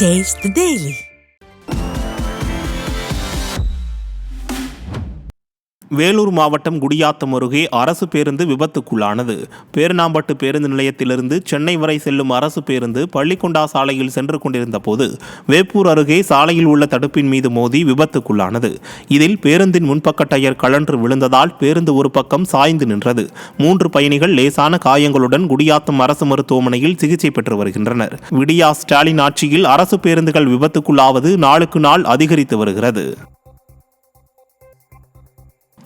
Taste the Daily. Vellore மாவட்டம் குடியாத்தம் அருகே அரசு பேருந்து விபத்துக்குள்ளானது. பேரணாம்பட்டு பேருந்து நிலையத்திலிருந்து சென்னை வரை செல்லும் அரசு பேருந்து பள்ளிக்கொண்டா சாலையில் சென்று கொண்டிருந்த போது வேப்பூர் அருகே சாலையில் உள்ள தடுப்பின் மீது மோதி விபத்துக்குள்ளானது. இதில் பேருந்தின் முன்பக்க டயர் கழன்று விழுந்ததால் பேருந்து ஒரு பக்கம் சாய்ந்து நின்றது. 3 பயணிகள் லேசான காயங்களுடன் குடியாத்தம் அரசு மருத்துவமனையில் சிகிச்சை பெற்று வருகின்றனர். விடியா ஸ்டாலின் ஆட்சியில் அரசு பேருந்துகள் விபத்துக்குள்ளாவது நாளுக்கு நாள் அதிகரித்து வருகிறது.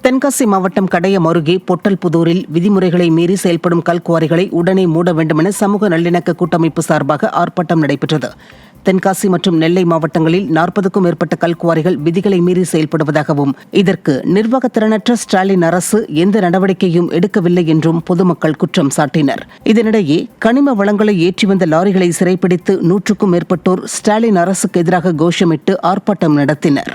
தென்காசி மாவட்டம் கடையம் அருகே பொட்டல்புதூரில் விதிமுறைகளை மீறி செயல்படும் கல்குவாரிகளை உடனே மூட வேண்டும் என சமூக நல்லிணக்க கூட்டமைப்பு சார்பாக ஆர்ப்பாட்டம் நடைபெற்றது. தென்காசி மற்றும் நெல்லை மாவட்டங்களில் 40க்கும் மேற்பட்ட கல்குவாரிகள் விதிகளை மீறி செயல்படுவதாகவும் இதற்கு நிர்வாகத்திறனற்ற ஸ்டாலின் அரசு எந்த நடவடிக்கையும் எடுக்கவில்லை என்றும் பொதுமக்கள் குற்றம் சாட்டினர். இதனிடையே கனிம வளங்களை ஏற்றி வந்த லாரிகளை சிறைப்பிடித்து 100க்கும் மேற்பட்டோர் ஸ்டாலின் அரசுக்கு எதிராக கோஷமிட்டு ஆர்ப்பாட்டம் நடத்தினர்.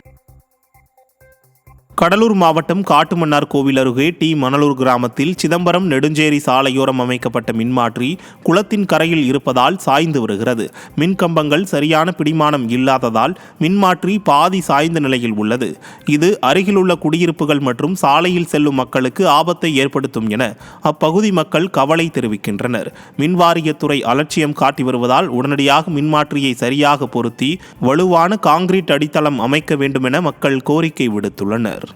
கடலூர் மாவட்டம் காட்டுமன்னார் கோவில் அருகே மணலூர் கிராமத்தில் சிதம்பரம் நெடுஞ்சேரி சாலையோரம் அமைக்கப்பட்ட மின்மாற்றி குளத்தின் கரையில் இருப்பதால் சாய்ந்து வருகிறது. மின்கம்பங்கள் சரியான பிடிமானம் இல்லாததால் மின்மாற்றி பாதி சாய்ந்த நிலையில் உள்ளது. இது அருகிலுள்ள குடியிருப்புகள் மற்றும் சாலையில் செல்லும் மக்களுக்கு ஆபத்தை ஏற்படுத்தும் என அப்பகுதி மக்கள் கவலை தெரிவிக்கின்றனர். மின்வாரியத்துறை அலட்சியம் காட்டி வருவதால் உடனடியாக மின்மாற்றியை சரியாக பொருத்தி வலுவான காங்கிரீட் அடித்தளம் அமைக்க வேண்டும் என மக்கள் கோரிக்கை விடுத்துள்ளனர்.